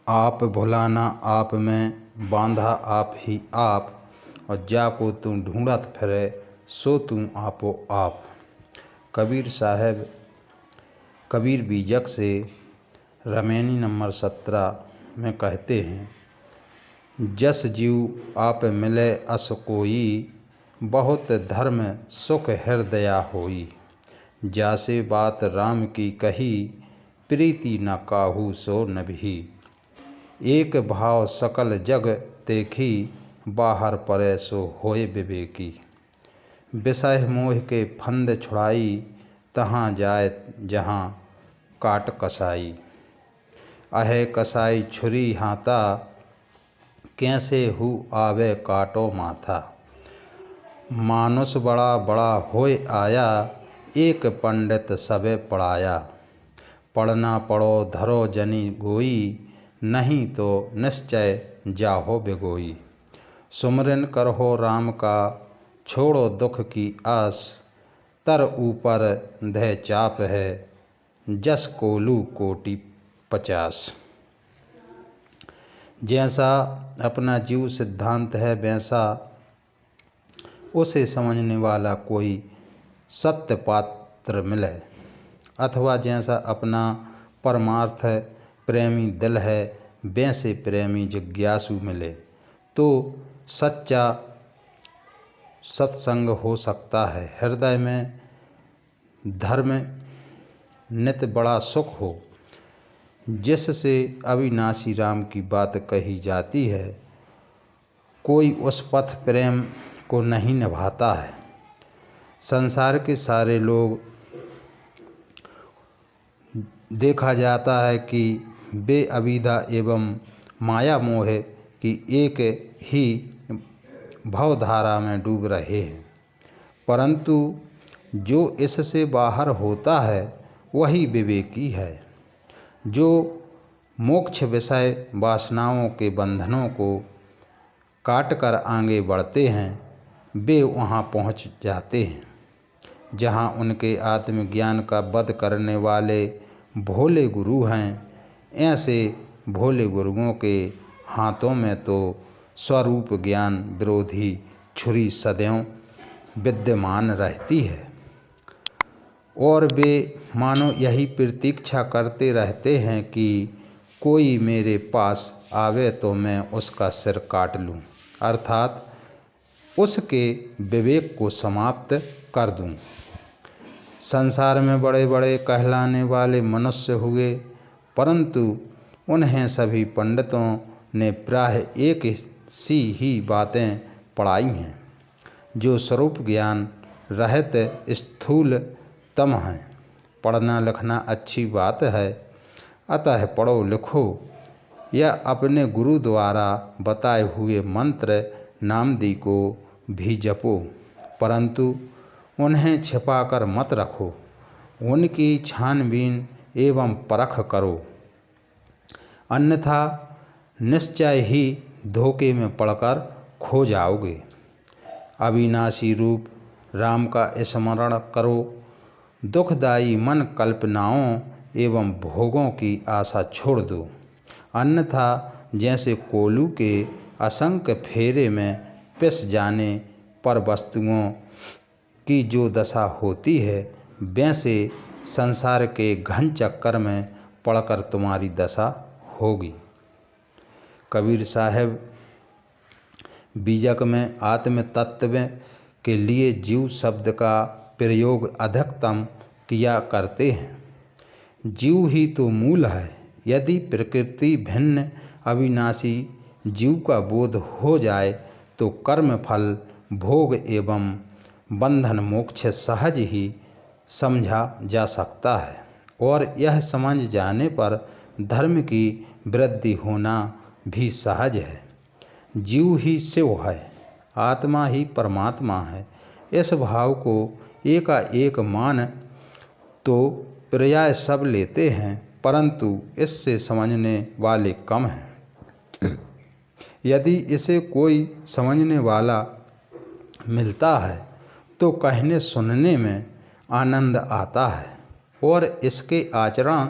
आप भुलाना आप में, बांधा आप ही आप, और जाको तू ढूंढत फिरे, सो तू आपो आप। कबीर साहब कबीर बीजक से रमैनी नंबर 17 में कहते हैं, जस जीव आप मिले अस कोई, बहुत धर्म सुख हृदया होई। जासे बात राम की कही, प्रीति न काहू सो नभी। एक भाव सकल जग देखी, बाहर परे सो होए विवेकी। विषय मोह के फंद छुड़ाई, तहाँ जाए जहाँ काट कसाई। अहे कसाई छुरी हाथा, कैसे हु आवे काटो माथा। मानुष बड़ा बड़ा होए आया, एक पंडित सबे पढ़ाया। पढ़ना पढ़ो धरो जनी गोई, नहीं तो निश्चय जाहो बिगोई। सुमरन करहो राम का, छोड़ो दुख की आस। तर ऊपर धय चाप है, जस कोलू कोटि 50। जैसा अपना जीव सिद्धांत है, वैसा उसे समझने वाला कोई सत्य पात्र मिले, अथवा जैसा अपना परमार्थ प्रेमी दिल है, वैसे प्रेमी जिज्ञासु मिले, तो सच्चा सत्संग हो सकता है। हृदय में धर्म नित बड़ा सुख हो, जिससे अविनाशी राम की बात कही जाती है। कोई उस पथ प्रेम को नहीं निभाता है। संसार के सारे लोग देखा जाता है कि वे अविद्या एवं माया मोह की एक ही भवधारा में डूब रहे हैं, परंतु जो इससे बाहर होता है वही विवेकी है। जो मोक्ष विषय वासनाओं के बंधनों को काट कर आगे बढ़ते हैं, वे वहाँ पहुँच जाते हैं जहाँ उनके आत्मज्ञान का वध करने वाले भोले गुरु हैं। ऐसे भोले गुरुओं के हाथों में तो स्वरूप ज्ञान विरोधी छुरी सदैव विद्यमान रहती है, और वे मानो यही प्रतीक्षा करते रहते हैं कि कोई मेरे पास आवे तो मैं उसका सिर काट लूं, अर्थात उसके विवेक को समाप्त कर दूं। संसार में बड़े बड़े कहलाने वाले मनुष्य हुए, परंतु उन्हें सभी पंडितों ने प्राय एक सी ही बातें पढ़ाई हैं, जो स्वरूप ज्ञान रहित स्थूल तम हैं। पढ़ना लिखना अच्छी बात है, अतः पढ़ो लिखो या अपने गुरु द्वारा बताए हुए मंत्र नामदी को भी जपो, परंतु उन्हें छिपाकर मत रखो। उनकी छानबीन एवं परख करो, अन्यथा निश्चय ही धोखे में पड़कर खो जाओगे। अविनाशी रूप राम का स्मरण करो। दुखदायी मन कल्पनाओं एवं भोगों की आशा छोड़ दो, अन्यथा जैसे कोलू के असंख्य फेरे में पिस जाने पर वस्तुओं की जो दशा होती है, वैसे संसार के घन चक्कर में पड़कर तुम्हारी दशा होगी। कबीर साहब बीजक में आत्म तत्व के लिए जीव शब्द का प्रयोग अधिकतम किया करते हैं। जीव ही तो मूल है। यदि प्रकृति भिन्न अविनाशी जीव का बोध हो जाए तो कर्म फल भोग एवं बंधन मोक्ष सहज ही समझा जा सकता है, और यह समझ जाने पर धर्म की वृद्धि होना भी सहज है। जीव ही शिव है, आत्मा ही परमात्मा है। इस भाव को एकाएक मान तो पर्याय सब लेते हैं, परंतु इससे समझने वाले कम हैं। यदि इसे कोई समझने वाला मिलता है तो कहने सुनने में आनंद आता है, और इसके आचरण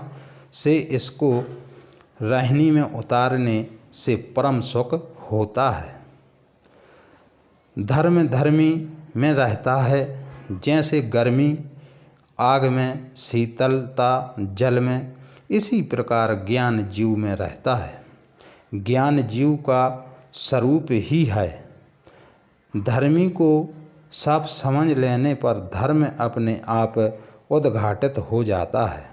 से इसको रहनी में उतारने से परम सुख होता है। धर्म धर्मी में रहता है, जैसे गर्मी आग में, शीतलता जल में, इसी प्रकार ज्ञान जीव में रहता है। ज्ञान जीव का स्वरूप ही है। धर्मी को सब समझ लेने पर धर्म अपने आप उद्घाटित हो जाता है।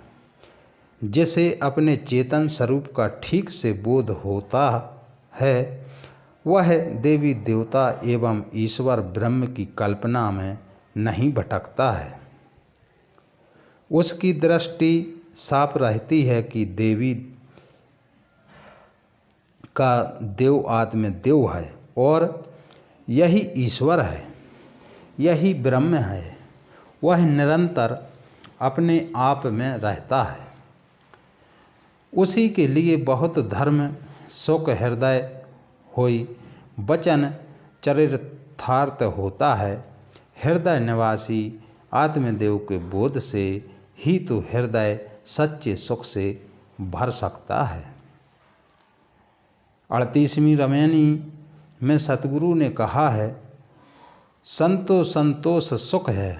जिसे अपने चेतन स्वरूप का ठीक से बोध होता है, वह देवी देवता एवं ईश्वर ब्रह्म की कल्पना में नहीं भटकता है। उसकी दृष्टि साफ रहती है कि देवी का देव आत्म देव है और यही ईश्वर है, यही ब्रह्म है। वह निरंतर अपने आप में रहता है। उसी के लिए बहुत धर्म सुख हृदय होई वचन चरितार्थ होता है। हृदय निवासी आत्मदेव के बोध से ही तो हृदय सच्चे सुख से भर सकता है। 38वीं रामायणी में सतगुरु ने कहा है, संतोष संतोष सुख है,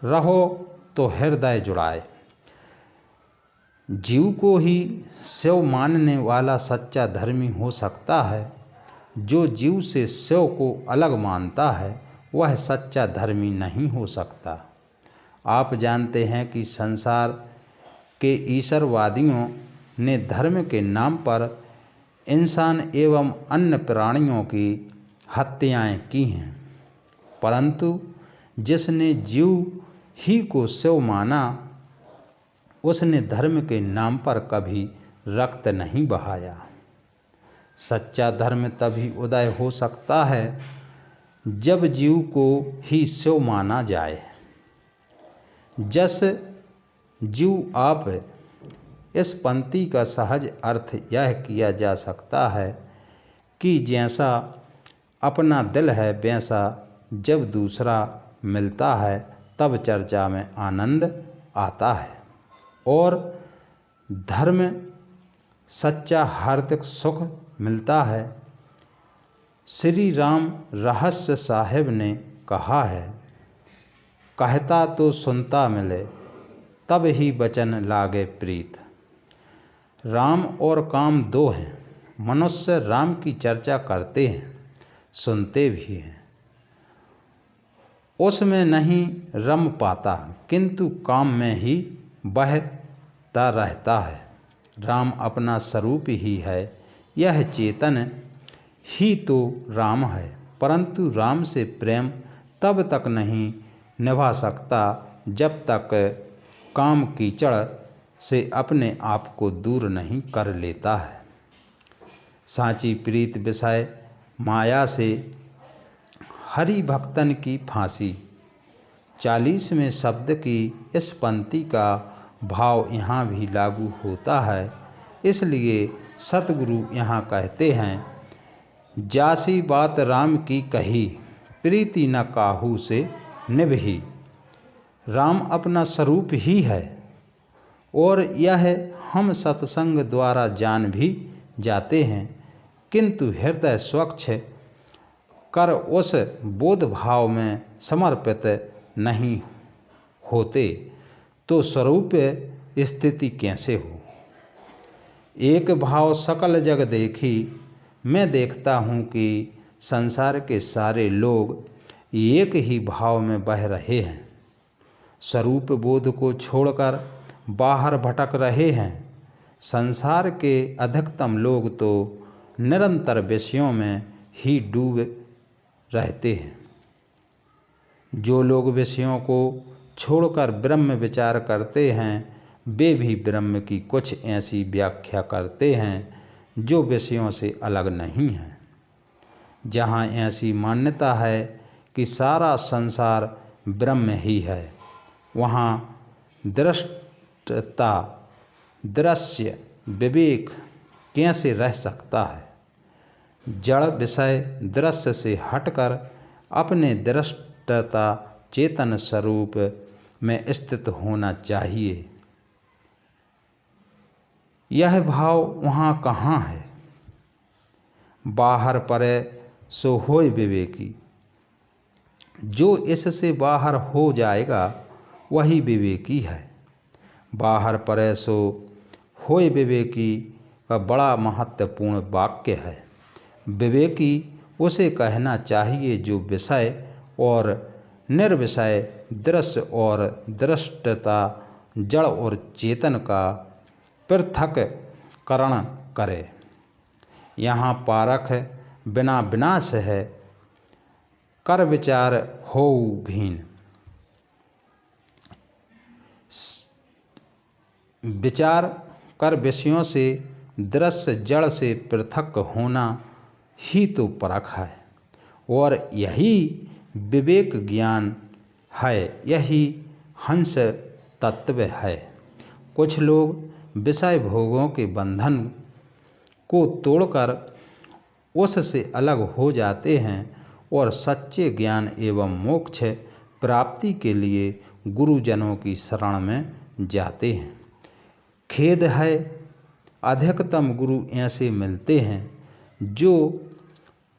रहो तो हृदय जुड़ाए। जीव को ही शिव मानने वाला सच्चा धर्मी हो सकता है। जो जीव से शिव को अलग मानता है, वह सच्चा धर्मी नहीं हो सकता। आप जानते हैं कि संसार के ईश्वरवादियों ने धर्म के नाम पर इंसान एवं अन्य प्राणियों की हत्याएं की हैं, परंतु जिसने जीव ही को शिव माना, उसने धर्म के नाम पर कभी रक्त नहीं बहाया। सच्चा धर्म तभी उदय हो सकता है जब जीव को ही शिव माना जाए। जस जीव आप, इस पंक्ति का सहज अर्थ यह किया जा सकता है कि जैसा अपना दिल है, वैसा जब दूसरा मिलता है तब चर्चा में आनंद आता है और धर्म सच्चा हार्दिक सुख मिलता है। श्री राम रहस्य साहिब ने कहा है, कहता तो सुनता मिले, तब ही वचन लागे प्रीत। राम और काम दो हैं। मनुष्य राम की चर्चा करते हैं, सुनते भी हैं, उसमें नहीं रम पाता, किंतु काम में ही बहता रहता है। राम अपना स्वरूप ही है, यह चेतन ही तो राम है, परंतु राम से प्रेम तब तक नहीं निभा सकता जब तक काम कीचड़ से अपने आप को दूर नहीं कर लेता है। साची प्रीत विषय माया से हरि भक्तन की फांसी। 40वें शब्द की इस पंक्ति का भाव यहाँ भी लागू होता है। इसलिए सतगुरु यहाँ कहते हैं, जासी बात राम की कही, प्रीति न काहू से निभही। राम अपना स्वरूप ही है और यह हम सत्संग द्वारा जान भी जाते हैं, किंतु हृदय स्वच्छ कर उस बोध भाव में समर्पित नहीं होते तो स्वरूप स्थिति कैसे हो। एक भाव सकल जग देखी, मैं देखता हूँ कि संसार के सारे लोग एक ही भाव में बह रहे हैं, स्वरूप बोध को छोड़कर बाहर भटक रहे हैं। संसार के अधिकतम लोग तो निरंतर विषयों में ही डूब रहते हैं। जो लोग विषयों को छोड़कर ब्रह्म विचार करते हैं, वे भी ब्रह्म की कुछ ऐसी व्याख्या करते हैं जो विषयों से अलग नहीं है। जहाँ ऐसी मान्यता है कि सारा संसार ब्रह्म ही है, वहाँ दृष्टता, दृश्य, विवेक कैसे रह सकता है। जड़ विषय दृश्य से हटकर अपने दृष्टता चेतन स्वरूप में स्थित होना चाहिए। यह भाव वहाँ कहाँ है। बाहर परे सो होय विवेकी, जो इससे बाहर हो जाएगा वही विवेकी है। बाहर परे सो होय विवेकी का बड़ा महत्वपूर्ण वाक्य है। विवेकी उसे कहना चाहिए जो विषय और निर्विषय, दृश्य और दृष्टता, जड़ और चेतन का पृथक्करण करे। यहाँ पारख बिना विनाश है, कर विचार हो भीन। विचार कर विषयों से, दृश्य जड़ से पृथक होना ही तो परख है, और यही विवेक ज्ञान है, यही हंस तत्व है। कुछ लोग विषय भोगों के बंधन को तोड़कर उससे अलग हो जाते हैं और सच्चे ज्ञान एवं मोक्ष प्राप्ति के लिए गुरुजनों की शरण में जाते हैं। खेद है, अधिकतम गुरु ऐसे मिलते हैं जो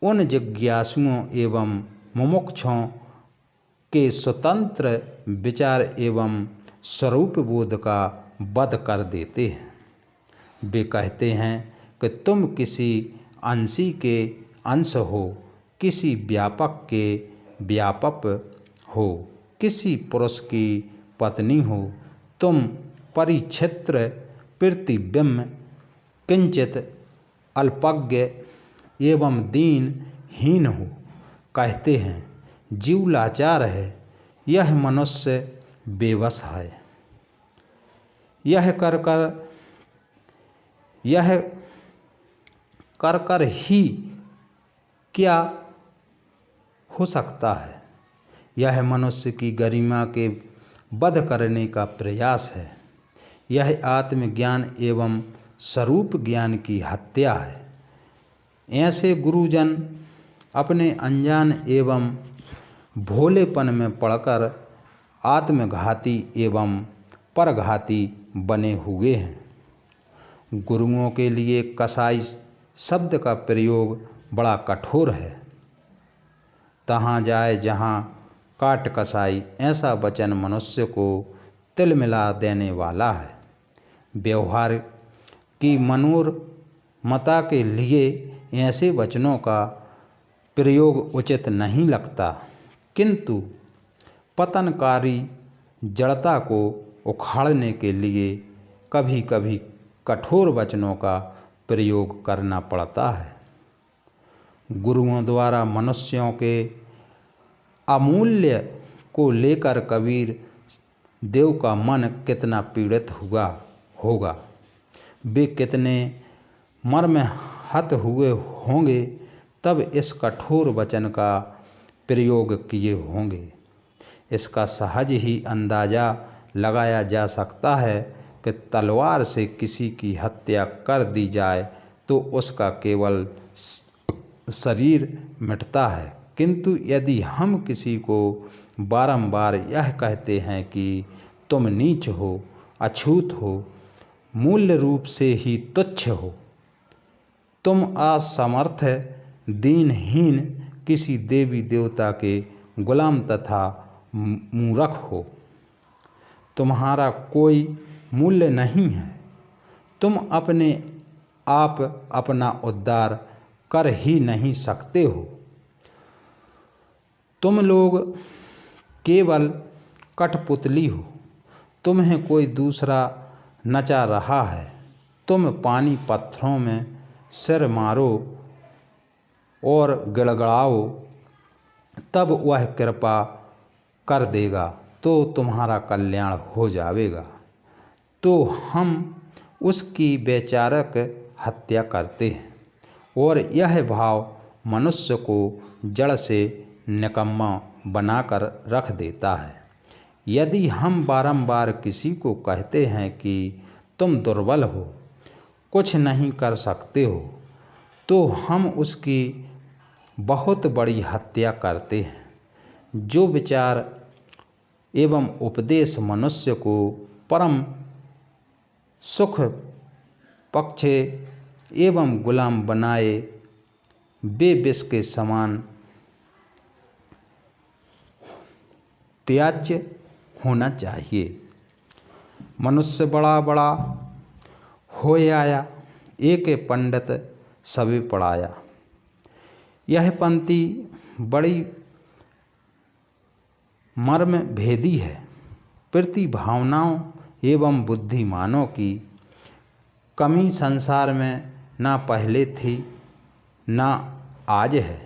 उन जिज्ञासुओं एवं मुमुक्षुओं के स्वतंत्र विचार एवं स्वरूप बोध का वध कर देते हैं। वे कहते हैं कि तुम किसी अंशी के अंश हो, किसी व्यापक के व्यापक हो, किसी पुरुष की पत्नी हो, तुम परिक्षेत्र प्रतिबिंब किंचित अल्पज्ञ एवं दीनहीन हो। कहते हैं जीव लाचार है, यह मनुष्य बेबस है, यह कर कर ही क्या हो सकता है। यह मनुष्य की गरिमा के वध करने का प्रयास है, यह आत्मज्ञान एवं स्वरूप ज्ञान की हत्या है। ऐसे गुरुजन अपने अनजान एवं भोलेपन में पड़कर आत्मघाती एवं परघाती बने हुए हैं। गुरुओं के लिए कसाई शब्द का प्रयोग बड़ा कठोर है। तहाँ जाए जहाँ काट कसाई, ऐसा वचन मनुष्य को तिलमिला देने वाला है। व्यवहार की मनोरमता के लिए ऐसे वचनों का प्रयोग उचित नहीं लगता, किंतु पतनकारी जड़ता को उखाड़ने के लिए कभी कभी कठोर वचनों का प्रयोग करना पड़ता है। गुरुओं द्वारा मनुष्यों के अमूल्य को लेकर कबीर देव का मन कितना पीड़ित हुआ होगा, वे कितने मर्माहत हुए होंगे तब इस कठोर वचन का प्रयोग किए होंगे। इसका सहज ही अंदाज़ा लगाया जा सकता है कि तलवार से किसी की हत्या कर दी जाए तो उसका केवल शरीर मिटता है, किंतु यदि हम किसी को बारंबार यह कहते हैं कि तुम नीच हो, अछूत हो, मूल्य रूप से ही तुच्छ हो, तुम असमर्थ दीनहीन किसी देवी देवता के गुलाम तथा मूर्ख हो, तुम्हारा कोई मूल्य नहीं है, तुम अपने आप अपना उद्धार कर ही नहीं सकते हो, तुम लोग केवल कठपुतली हो, तुम्हें कोई दूसरा नचा रहा है, तुम पानी पत्थरों में सिर मारो और गिड़गिड़ाओ, तब वह कृपा कर देगा तो तुम्हारा कल्याण हो जाएगा। तो हम उसकी वैचारिक हत्या करते हैं और यह भाव मनुष्य को जड़ से निकम्मा बनाकर रख देता है। यदि हम बारंबार किसी को कहते हैं कि तुम दुर्बल हो, कुछ नहीं कर सकते हो, तो हम उसकी बहुत बड़ी हत्या करते हैं। जो विचार एवं उपदेश मनुष्य को परम सुख पक्ष एवं गुलाम बनाए वे विष के समान त्याज्य होना चाहिए। मनुष्य बड़ा बड़ा होय आया, एक पंडित सभी पढ़ाया। यह पंक्ति बड़ी मर्म भेदी है। प्रतिभावनाओं एवं बुद्धिमानों की कमी संसार में ना पहले थी ना आज है।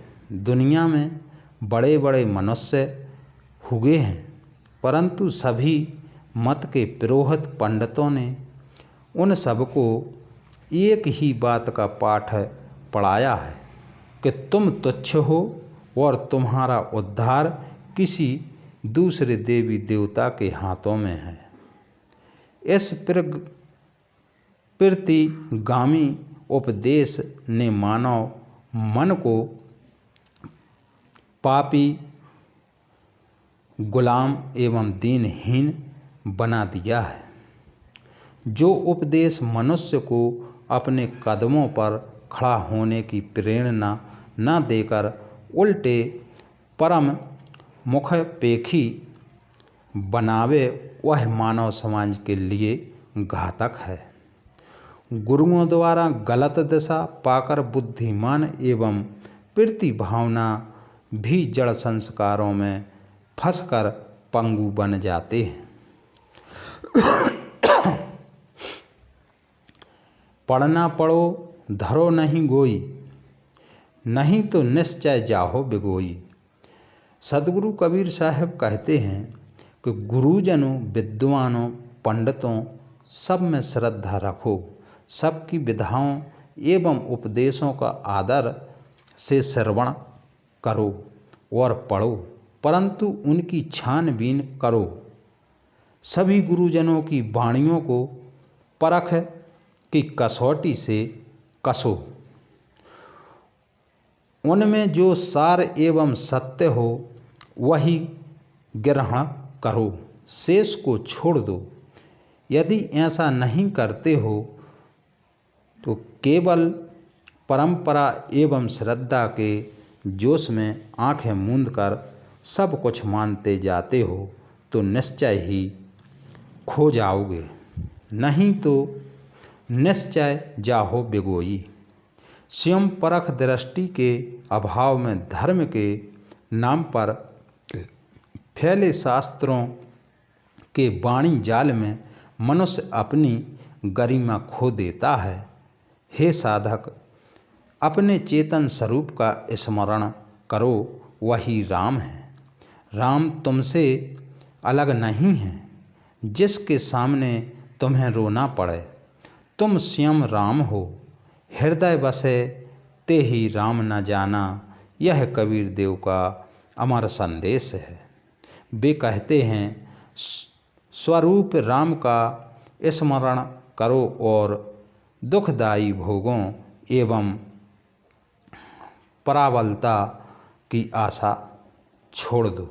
दुनिया में बड़े बड़े मनुष्य हुए हैं, परंतु सभी मत के पुरोहित पंडितों ने उन सबको एक ही बात का पाठ पढ़ाया है कि तुम तुच्छ हो और तुम्हारा उद्धार किसी दूसरे देवी देवता के हाथों में है। इस प्रतिगामी उपदेश ने मानव मन को पापी, गुलाम एवं दीनहीन बना दिया है। जो उपदेश मनुष्य को अपने कदमों पर खड़ा होने की प्रेरणा न देकर उल्टे परम मुखपेखी बनावे, वह मानव समाज के लिए घातक है। गुरुओं द्वारा गलत दिशा पाकर बुद्धिमान एवं प्रतिभावना भी जड़ संस्कारों में फंसकर पंगु बन जाते हैं। पढ़ना पढ़ो धरो नहीं गोई, नहीं तो निश्चय जाहो बिगोई। सदगुरु कबीर साहब कहते हैं कि गुरुजनों, विद्वानों, पंडितों सब में श्रद्धा रखो, सबकी विधाओं एवं उपदेशों का आदर से श्रवण करो और पढ़ो, परंतु उनकी छानबीन करो। सभी गुरुजनों की वाणियों को परख की कसौटी से कसो। उनमें जो सार एवं सत्य हो वही ग्रहण करो, शेष को छोड़ दो। यदि ऐसा नहीं करते हो तो केवल परंपरा एवं श्रद्धा के जोश में आंखें मूंद कर सब कुछ मानते जाते हो तो निश्चय ही खो जाओगे, नहीं तो निश्चय जाहो बिगोई। स्वयं परख दृष्टि के अभाव में धर्म के नाम पर फैले शास्त्रों के वाणी जाल में मनुष्य अपनी गरिमा खो देता है। हे साधक, अपने चेतन स्वरूप का स्मरण करो, वही राम है। राम तुमसे अलग नहीं है, जिसके सामने तुम्हें रोना पड़े। तुम स्वयं राम हो, हृदय बसे ते ही राम न जाना, यह कबीर देव का अमर संदेश है। वे कहते हैं स्वरूप राम का स्मरण करो और दुखदायी भोगों एवं पराबलता की आशा छोड़ दो।